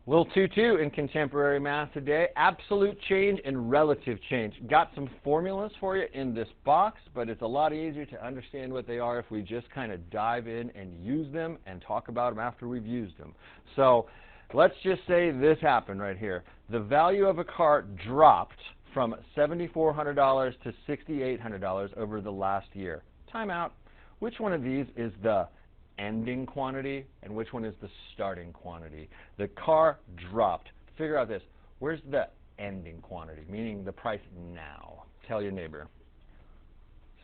Little 2-2 in contemporary math today, absolute change and relative change. Got some formulas for you in this box, but it's a lot easier to understand what they are if we just kind of dive in and use them and talk about them after we've used them. So let's just say this happened right here. The value of a car dropped from $7,400 to $6,800 over the last year. Time out. Which one of these is the ending quantity and which one is the starting quantity? The car dropped. Figure out this. Where's the ending quantity, meaning the price now? Tell your neighbor.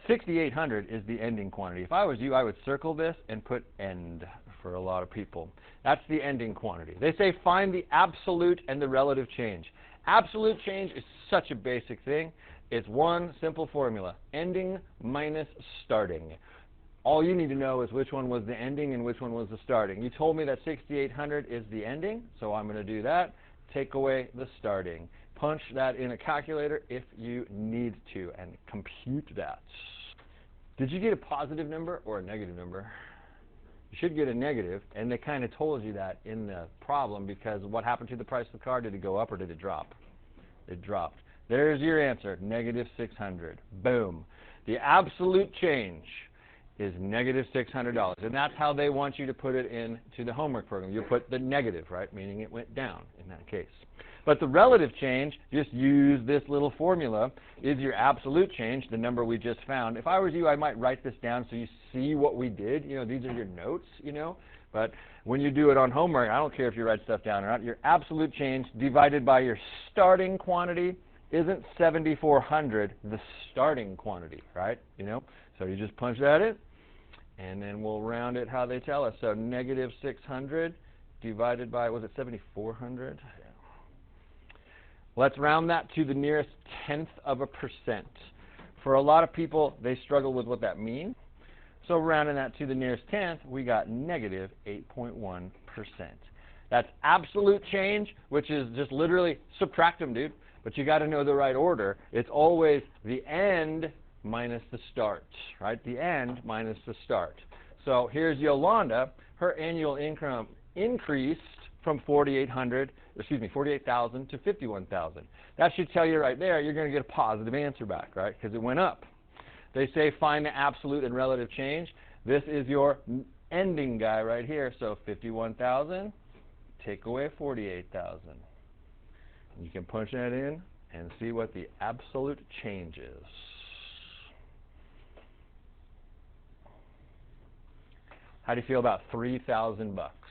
6,800 is the ending quantity. If I was you, I would circle this and put end for a lot of people. That's the ending quantity. They say find the absolute and the relative change. Absolute change is such a basic thing. It's one simple formula. Ending minus starting. All you need to know is which one was the ending and which one was the starting. You told me that 6,800 is the ending, so I'm going to do that. Take away the starting. Punch that in a calculator if you need to and compute that. Did you get a positive number or a negative number? You should get a negative, and they kind of told you that in the problem because what happened to the price of the car? Did it go up or did it drop? It dropped. There's your answer, negative 600. Boom. The absolute change is negative $600. And that's how they want you to put it into the homework program. You put the negative, right, meaning it went down in that case. But the relative change, just use this little formula, is your absolute change, the number we just found. If I was you, I might write this down so you see what we did. You know, these are your notes, you know. But when you do it on homework, I don't care if you write stuff down or not, your absolute change divided by your starting quantity isn't 7,400, the starting quantity, right? You know, so you just punch that in, and then we'll round it how they tell us. So negative 600 divided by, was it 7,400? Let's round that to the nearest tenth of a percent. For a lot of people, they struggle with what that means. So rounding that to the nearest tenth, we got negative 8.1%. That's absolute change, which is just literally subtract them, dude. But you got to know the right order. It's always the end minus the start, right? The end minus the start. So here's Yolanda. Her annual income increased from 48,000 to 51,000. That should tell you right there you're going to get a positive answer back, right? Because it went up. They say find the absolute and relative change. This is your ending guy right here. So 51,000, take away 48,000. You can punch that in and see what the absolute change is. How do you feel about 3,000 bucks?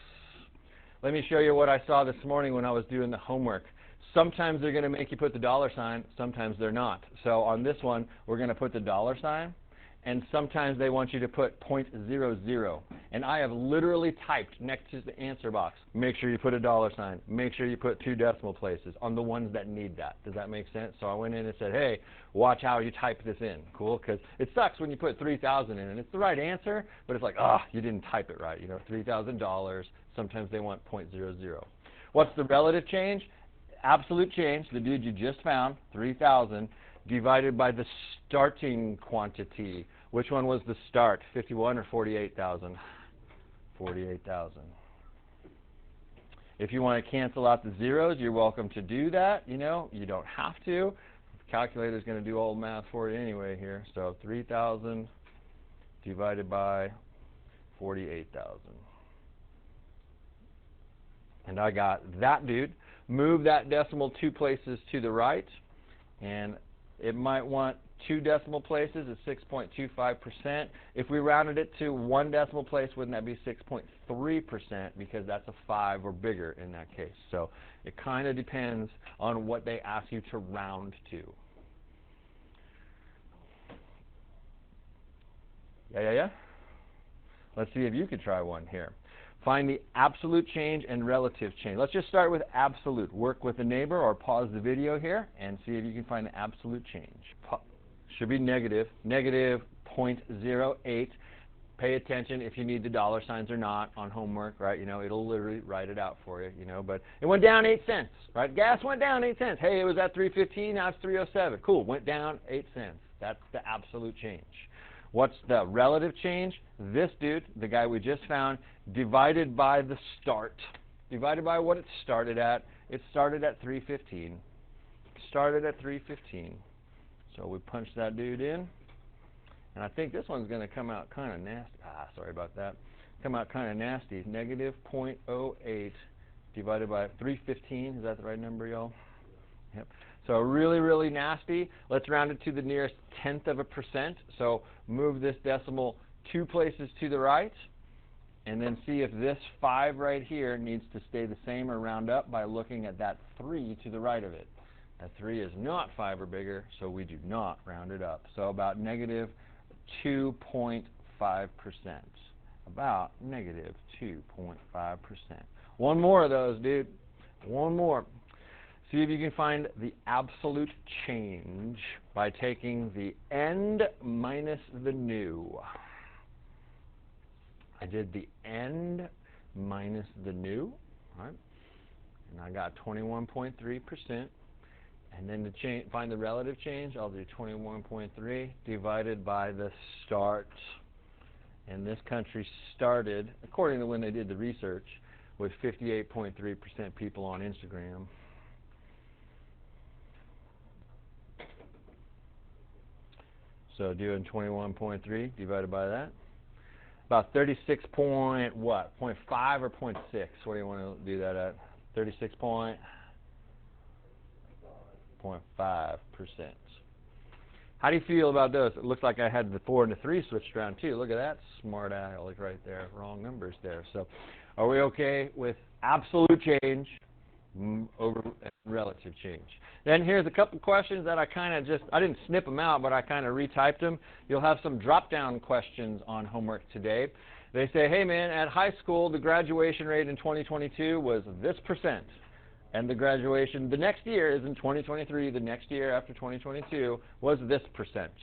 Let me show you what I saw this morning when I was doing the homework. Sometimes they're going to make you put the dollar sign, sometimes they're not. So on this one, we're going to put the dollar sign, and sometimes they want you to put 0.00. And I have literally typed next to the answer box, make sure you put a dollar sign, make sure you put 2 decimal places on the ones that need that. Does that make sense? So I went in and said, hey, watch how you type this in. Cool? Because it sucks when you put 3,000 in, and it's the right answer, but it's like, you didn't type it right. You know, $3,000. Sometimes they want 0.00. What's the relative change? Absolute change, the dude you just found, 3,000, divided by the starting quantity. Which one was the start, 51 or 48,000? 48,000. If you want to cancel out the zeros, you're welcome to do that. You know, you don't have to. The calculator's going to do all the math for you anyway here. So 3,000 divided by 48,000. And I got that dude. Move that decimal 2 places to the right, and it might want 2 decimal places at 6.25%. If we rounded it to 1 decimal place, wouldn't that be 6.3%? Because that's a 5 or bigger in that case. So it kind of depends on what they ask you to round to. Yeah? Let's see if you could try one here. Find the absolute change and relative change. Let's just start with absolute. Work with a neighbor or pause the video here and see if you can find the absolute change. Should be negative 0.08. Pay attention if you need the dollar signs or not on homework, right? You know, it'll literally write it out for you, you know. But it went down 8 cents, right? Gas went down 8 cents. Hey, it was at $3.15, now it's $3.07. Cool, went down 8 cents. That's the absolute change. What's the relative change? This dude, the guy we just found, divided by the start. divided by what it started at. It started at 315. Started at 315. So we punch that dude in. And I think this one's going to come out kind of nasty. Sorry about that. Come out kind of nasty. Negative 0.08 divided by 315. Is that the right number, y'all? Yep. So really, really nasty. Let's round it to the nearest 1/10%. So move this decimal 2 places to the right. And then see if this 5 right here needs to stay the same or round up by looking at that 3 to the right of it. That 3 is not 5 or bigger, so we do not round it up. So about negative 2.5%. About negative 2.5%. One more of those, dude. One more. See if you can find the absolute change by taking the end minus the new. I did the end minus the new, right? And I got 21.3%. And then to find the relative change, I'll do 21.3 divided by the start. And this country started, according to when they did the research, with 58.3% people on Instagram. So doing 21.3 divided by that. About 36 point what? 0.5 or 0.6? What do you want to do that at? 36.5%. How do you feel about those? It looks like I had the 4 and the 3 switched around too. Look at that smart aleck right there. Wrong numbers there. So are we okay with absolute change over relative change? Then here's a couple questions that I kind of I didn't snip them out, but I kind of retyped them. You'll have some drop-down questions on homework today. They say, hey man, at high school, the graduation rate in 2022 was this percent. And the graduation the next year is in 2023, the next year after 2022 was this percent.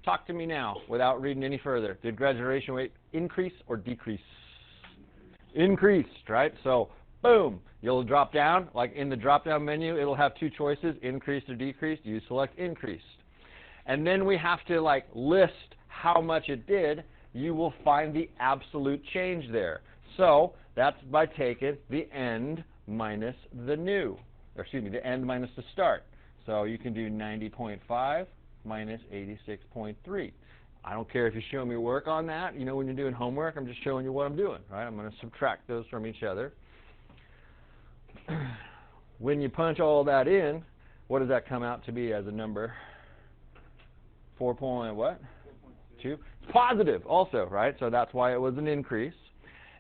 Talk to me now without reading any further. Did graduation rate increase or decrease? Increased, right? So boom, you'll drop down. Like in the drop-down menu, it'll have 2 choices, increased or decreased. You select increased. And then we have to like list how much it did. You will find the absolute change there. So that's by taking the end minus the new. Or excuse me, the end minus the start. So you can do 90.5 minus 86.3. I don't care if you show me work on that. You know, when you're doing homework, I'm just showing you what I'm doing, right? I'm going to subtract those from each other. When you punch all that in, what does that come out to be as a number? 4 point what? 2. It's positive also, right? So that's why it was an increase.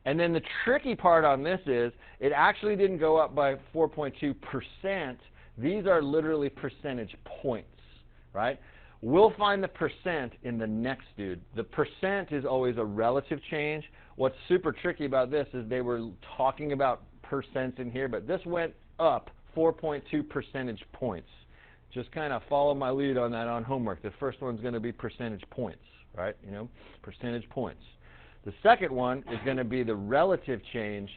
And then the tricky part on this is it actually didn't go up by 4.2%. These are literally percentage points, right? We'll find the percent in the next dude. The percent is always a relative change. What's super tricky about this is they were talking about percents in here, but this went up 4.2 percentage points. Just kind of follow my lead on that on homework. The first one's going to be percentage points, right? You know, percentage points. The second one is going to be the relative change.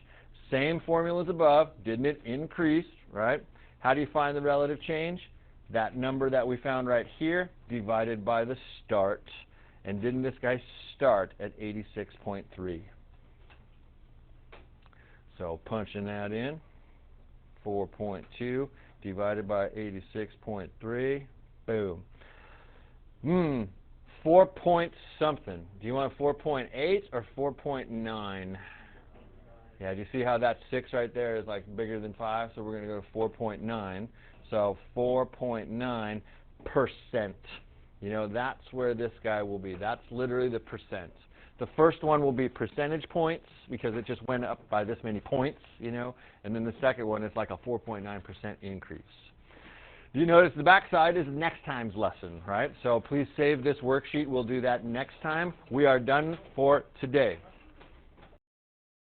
Same formula as above. Didn't it increase, right? How do you find the relative change? That number that we found right here divided by the start. And didn't this guy start at 86.3? So punching that in, 4.2 divided by 86.3, boom. 4 point something. Do you want 4.8 or 4.9? Yeah, do you see how that 6 right there is like bigger than 5? So we're going to go to 4.9. So 4.9%. You know, that's where this guy will be. That's literally the percent. The first one will be percentage points because it just went up by this many points, you know. And then the second one is like a 4.9% increase. You notice the back side is next time's lesson, right? So please save this worksheet. We'll do that next time. We are done for today.